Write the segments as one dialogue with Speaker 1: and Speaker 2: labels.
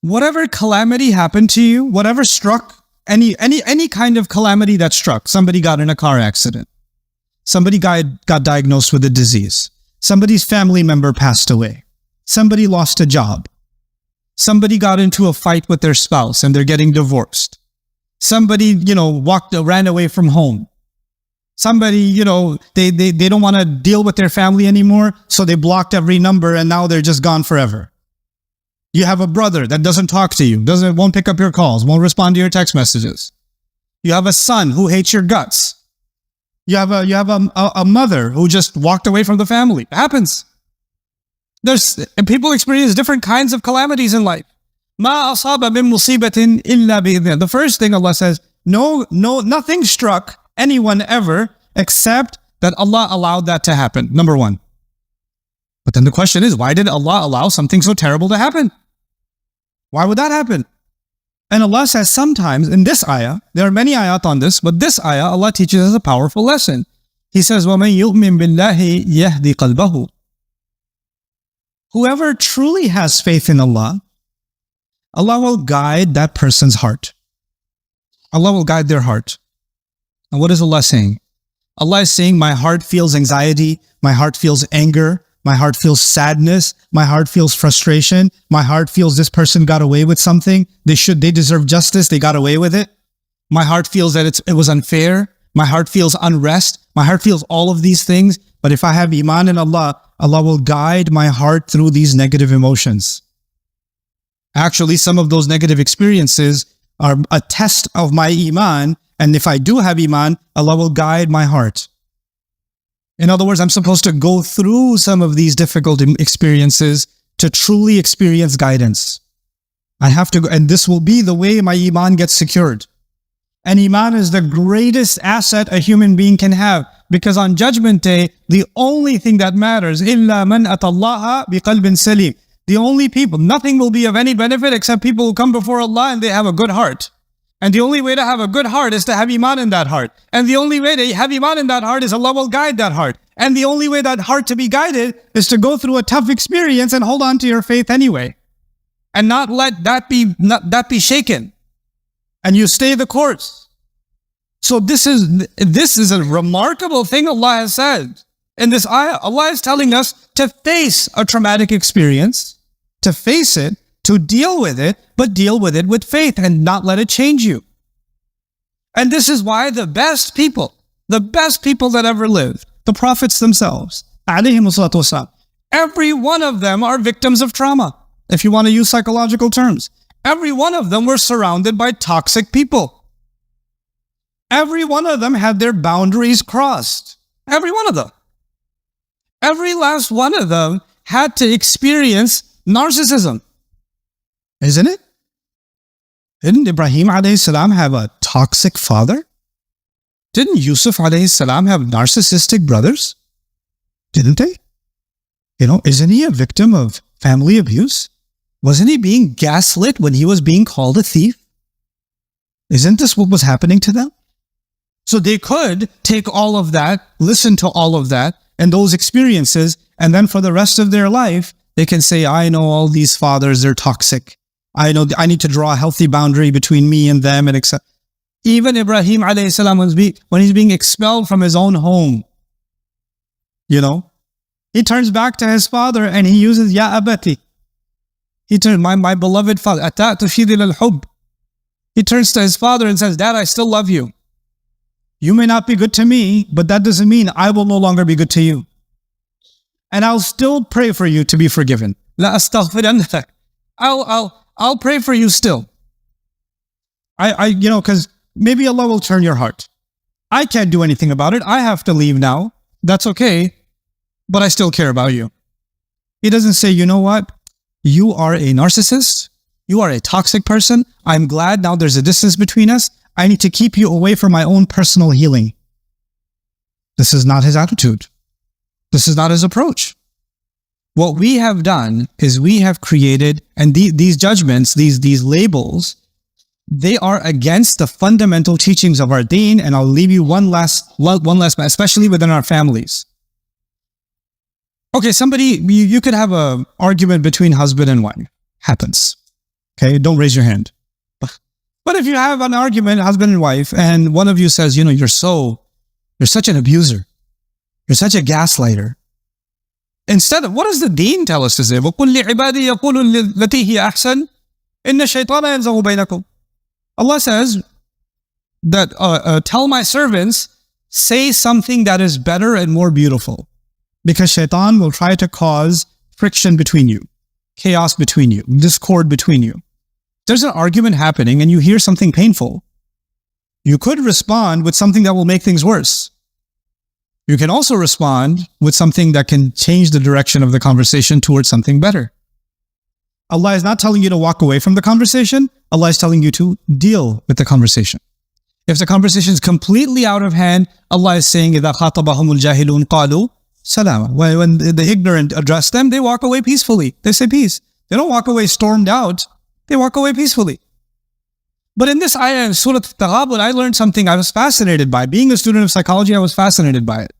Speaker 1: whatever calamity happened to you, whatever struck, any kind of calamity that struck, somebody got in a car accident, somebody got diagnosed with a disease, somebody's family member passed away, somebody lost a job, somebody got into a fight with their spouse and they're getting divorced, somebody, ran away from home, somebody, they don't want to deal with their family anymore, so they blocked every number and now they're just gone forever. You have a brother that doesn't talk to you, won't pick up your calls, won't respond to your text messages. You have a son who hates your guts. You have a mother who just walked away from the family. It happens. People experience different kinds of calamities in life. مَا أَصَابَ مِن مُصِيبَةٍ إِلَّا بِإِذْنِ. The first thing Allah says, nothing struck anyone ever except that Allah allowed that to happen. Number one. But then the question is, why did Allah allow something so terrible to happen? Why would that happen? And Allah says sometimes in this ayah, there are many ayat on this, but this ayah, Allah teaches us a powerful lesson. He says, وَمَن يُؤْمِن بِاللَّهِ يَهْدِ قَلْبَهُ. Whoever truly has faith in Allah, Allah will guide that person's heart. Allah will guide their heart. And what is Allah saying? Allah is saying, my heart feels anxiety, my heart feels anger, my heart feels sadness, my heart feels frustration, my heart feels this person got away with something, they deserve justice, they got away with it. My heart feels that it was unfair, my heart feels unrest, my heart feels all of these things. But if I have Iman in Allah, Allah will guide my heart through these negative emotions. Actually, some of those negative experiences are a test of my Iman, and if I do have Iman, Allah will guide my heart. In other words, I'm supposed to go through some of these difficult experiences to truly experience guidance. I have to go, and this will be the way my Iman gets secured. And Iman is the greatest asset a human being can have, because on Judgment Day, the only thing that matters, إِلَّا مَنْ أَتَى اللَّهَ بِقَلْبٍ سَلِيمٍ. The only people, nothing will be of any benefit except people who come before Allah and they have a good heart. And the only way to have a good heart is to have Iman in that heart. And the only way to have Iman in that heart is Allah will guide that heart. And the only way that heart to be guided is to go through a tough experience and hold on to your faith anyway. And not let that be shaken. And you stay the course. So this is a remarkable thing Allah has said. In this ayah, Allah is telling us to face a traumatic experience, to face it, to deal with it, but deal with it with faith and not let it change you. And this is why the best people that ever lived, the prophets themselves, every one of them are victims of trauma, if you want to use psychological terms. Every one of them were surrounded by toxic people. Every one of them had their boundaries crossed. Every one of them. Every last one of them had to experience narcissism. Isn't it? Didn't Ibrahim alayhi salam have a toxic father? Didn't Yusuf alayhi salam have narcissistic brothers? Didn't they? Isn't he a victim of family abuse? Wasn't he being gaslit when he was being called a thief? Isn't this what was happening to them? So they could take all of that, listen to all of that, and those experiences, and then for the rest of their life, they can say, I know all these fathers, they're toxic. I know I need to draw a healthy boundary between me and them, and etc. Even Ibrahim alayhi salam, when he's being expelled from his own home, he turns back to his father and he uses Ya Abati. He turns, my beloved father, Ata'tu fidil al-hub. He turns to his father and says, Dad, I still love you. You may not be good to me, but that doesn't mean I will no longer be good to you. And I'll still pray for you to be forgiven. La astaghfirannaka. I'll pray for you still. Because maybe Allah will turn your heart. I can't do anything about it. I have to leave now. That's okay. But I still care about you. He doesn't say, you know what? You are a narcissist. You are a toxic person. I'm glad now there's a distance between us. I need to keep you away from my own personal healing. This is not his attitude. This is not his approach. What we have done is we have created, and these judgments, these labels, they are against the fundamental teachings of our deen. And I'll leave you one last, especially within our families. Okay, you could have an argument between husband and wife. Happens. Okay, don't raise your hand. But if you have an argument, husband and wife, and one of you says, you're such an abuser. You're such a gaslighter. Instead of, what does the deen tell us to say? وَقُلْ لِعِبَادِي يَقُولُ الَّتِي هِيَ أَحْسَنُ إِنَّ الشَّيْطَانَ يَنزَغُ بَيْنَكُمْ. Allah says that tell my servants, say something that is better and more beautiful. Because shaitan will try to cause friction between you, chaos between you, discord between you. There's an argument happening and you hear something painful. You could respond with something that will make things worse. You can also respond with something that can change the direction of the conversation towards something better. Allah is not telling you to walk away from the conversation. Allah is telling you to deal with the conversation. If the conversation is completely out of hand, Allah is saying, إِذَا خَاطَبَهُمُ الْجَاهِلُونَ قَالُوا سَلَامًا. When the ignorant address them, they walk away peacefully. They say peace. They don't walk away stormed out. They walk away peacefully. But in this ayah in Surah Al-Taghabun, I learned something I was fascinated by. Being a student of psychology, I was fascinated by it.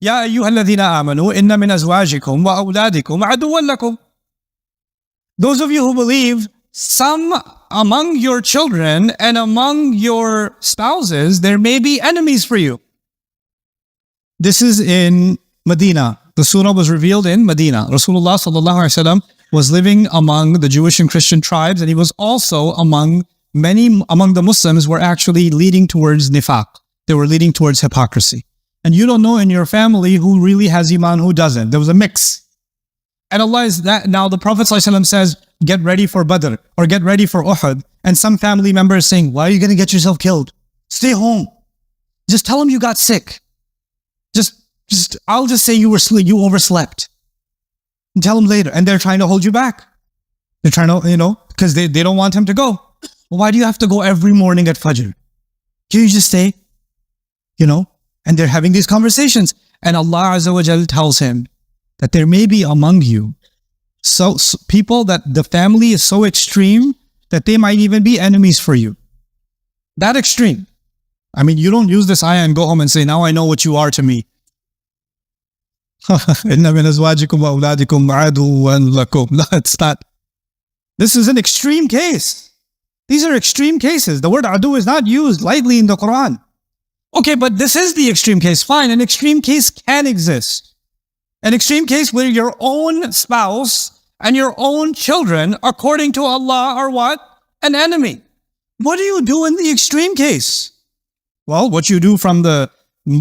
Speaker 1: يَا أَيُّهَا الَّذِينَ آمَنُوا إِنَّ مِنْ أَزْوَاجِكُمْ وَأَوْلَادِكُمْ عَدُوًّا لَكُمْ. Those of you who believe, some among your children and among your spouses, there may be enemies for you. This is in Medina. The surah was revealed in Medina. Rasulullah sallallahu alaihi wasallam was living among the Jewish and Christian tribes, and he was also among the Muslims were actually leading towards nifaq. They were leading towards hypocrisy. And you don't know in your family who really has Iman, who doesn't. There was a mix. And Allah is that. Now the Prophet ﷺ says, get ready for Badr or get ready for Uhud. And some family members saying, why are you going to get yourself killed? Stay home. Just tell them you got sick. I'll just say you overslept. And tell them later. And they're trying to hold you back. They're trying to, because they don't want him to go. Well, why do you have to go every morning at Fajr? Can you just stay? And they're having these conversations. And Allah Azza wa Jal tells him that there may be among you so people that the family is so extreme that they might even be enemies for you. That extreme. I mean, you don't use this ayah and go home and say, now I know what you are to me. إِنَّ مِنْ أَزْوَاجِكُمْ وَأَوْلَادِكُمْ عَدُوًّا لَكُمْ. No, it's not. This is an extreme case. These are extreme cases. The word adu is not used lightly in the Quran. Okay, but this is the extreme case. Fine, an extreme case can exist. An extreme case where your own spouse and your own children, according to Allah, are what? An enemy. What do you do in the extreme case? Well, what you do from the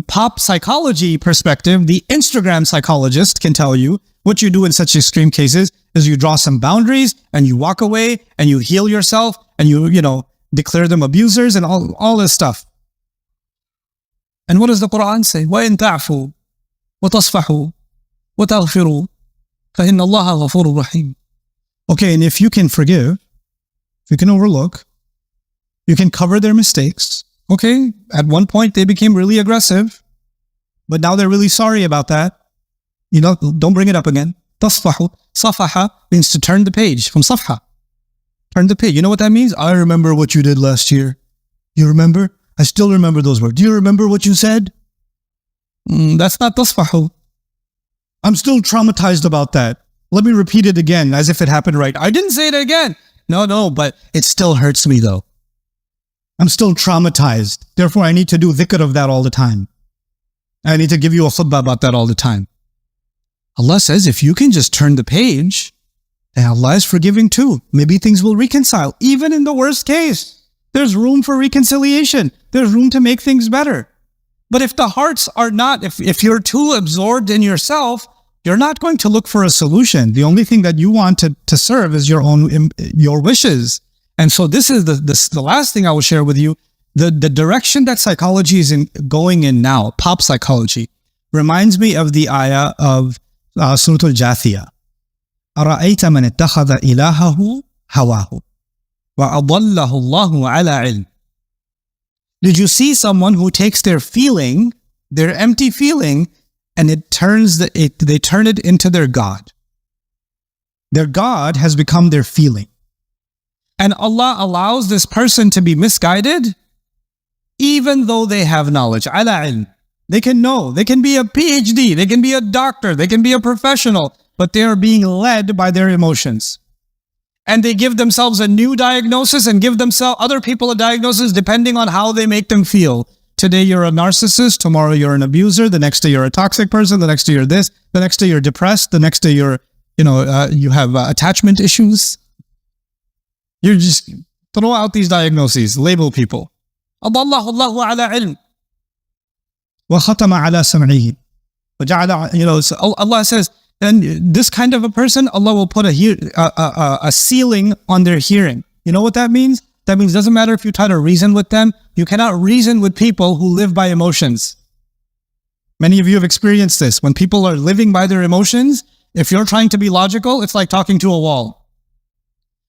Speaker 1: pop psychology perspective, the Instagram psychologist can tell you what you do in such extreme cases is you draw some boundaries and you walk away and you heal yourself and you declare them abusers and all this stuff. And what does the Quran say? وَإِن تَعْفُوا وَتَصْفَحُوا وَتَغْفِرُوا فَإِنَّ اللَّهَ غَفُورٌ رَحِيمٌ. Okay, and if you can forgive, if you can overlook, you can cover their mistakes. Okay, at one point they became really aggressive, but now they're really sorry about that. Don't bring it up again. Tasfahu. Safaha means to turn the page, from safha. Turn the page. You know what that means? I remember what you did last year. You remember? I still remember those words. Do you remember what you said? That's not tasfahu. I'm still traumatized about that. Let me repeat it again as if it happened right. I didn't say it again. No, but it still hurts me though. I'm still traumatized. Therefore, I need to do dhikr of that all the time. I need to give you a khutbah about that all the time. Allah says, if you can just turn the page, then Allah is forgiving too. Maybe things will reconcile. Even in the worst case, there's room for reconciliation. There's room to make things better. But if the hearts are not, if you're too absorbed in yourself, you're not going to look for a solution. The only thing that you want to serve is your wishes. And so this is the last thing I will share with you. The direction that psychology is going in now, pop psychology, reminds me of the ayah of Surah Al-Jathiyah. أَرَأَيْتَ مَنِ اتَّخَذَ إِلَهَهُ هَوَاهُ وَأَضَلَّهُ اللَّهُ عَلَى عِلْمٍ. Did you see someone who takes their feeling, their empty feeling, and they turn it into their God? Their God has become their feeling. And Allah allows this person to be misguided, even though they have knowledge. Ala ilm. They can know. They can be a PhD. They can be a doctor. They can be a professional. But they are being led by their emotions. And they give themselves a new diagnosis and give themselves other people a diagnosis depending on how they make them feel. Today you're a narcissist, tomorrow you're an abuser, the next day you're a toxic person, the next day you're this, the next day you're depressed, the next day you're, you have attachment issues. You just throw out these diagnoses, label people. أضله الله على علم وختم على سمعه وجعل, so Allah says, and this kind of a person, Allah will put a ceiling on their hearing. You know what that means? That means it doesn't matter if you try to reason with them. You cannot reason with people who live by emotions. Many of you have experienced this. When people are living by their emotions, if you're trying to be logical, it's like talking to a wall.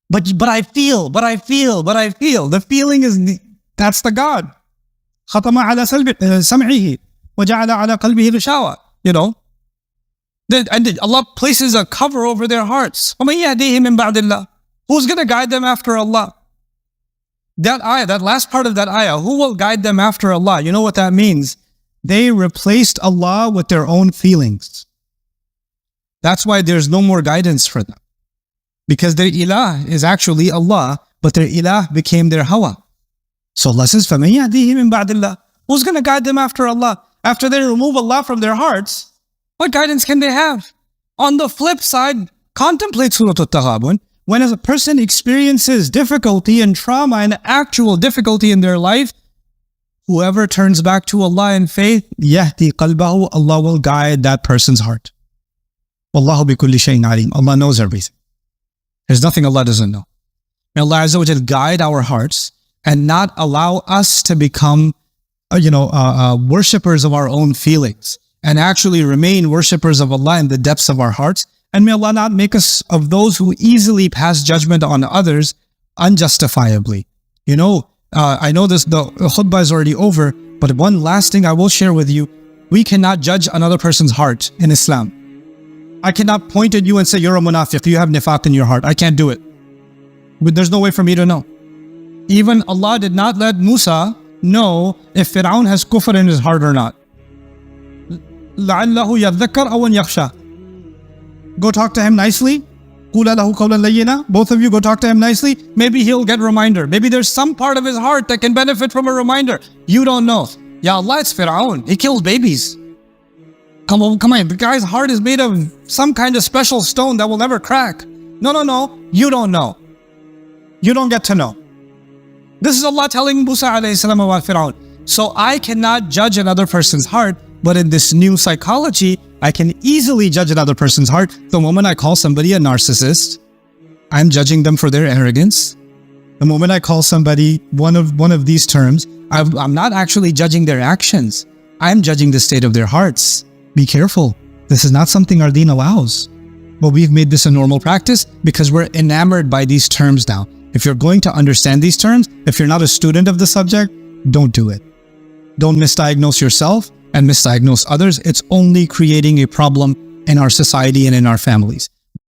Speaker 1: But I feel. The feeling is, that's the God. ختم على سمعه وجعل على قلبه غشاوة. And Allah places a cover over their hearts. وَمَن يَهْدِيهِ مِن بَعْدِ اللَّهِ. Who's going to guide them after Allah? That ayah, that last part of that ayah, who will guide them after Allah? You know what that means? They replaced Allah with their own feelings. That's why there's no more guidance for them. Because their ilah is actually Allah, but their ilah became their hawa. So Allah says, فَمَن يَهْدِيهِ مِن بَعْدِ اللَّهِ. Who's going to guide them after Allah? After they remove Allah from their hearts, what guidance can they have? On the flip side, contemplate Surah Al-Taghabun. When a person experiences difficulty and trauma and actual difficulty in their life, whoever turns back to Allah in faith, يَهْدِي قَلْبَهُ, Allah will guide that person's heart. وَاللَّهُ بِكُلِّ شَيْءٍ عَلِيمٌ. Allah knows everything. There's nothing Allah doesn't know. May Allah Azza wa Jal guide our hearts and not allow us to become, worshippers of our own feelings, and actually remain worshippers of Allah in the depths of our hearts. And may Allah not make us of those who easily pass judgment on others unjustifiably. I know the khutbah is already over, but one last thing I will share with you. We cannot judge another person's heart in Islam. I cannot point at you and say, you're a munafiq, you have nifaq in your heart. I can't do it. But there's no way for me to know. Even Allah did not let Musa know if Fir'aun has kufr in his heart or not. لَعَلَّهُ يَذَّكَّرْ أَوْ يَخْشَى. Go talk to him nicely. قُولَ لَهُ قَوْلًا لَيِّنًا. Both of you go talk to him nicely. Maybe he'll get a reminder. Maybe there's some part of his heart that can benefit from a reminder. You don't know. Ya Allah, it's Fir'aun. He kills babies. Come on. The guy's heart is made of some kind of special stone that will never crack. No. You don't know. You don't get to know. This is Allah telling Musa alayhi salam about Fir'aun. So I cannot judge another person's heart, but in this new psychology, I can easily judge another person's heart. The moment I call somebody a narcissist, I'm judging them for their arrogance. The moment I call somebody one of these terms, I'm not actually judging their actions. I'm judging the state of their hearts. Be careful. This is not something our deen allows. But we've made this a normal practice because we're enamored by these terms now. If you're going to understand these terms, if you're not a student of the subject, don't do it. Don't misdiagnose yourself and misdiagnose others. It's only creating a problem in our society and in our families.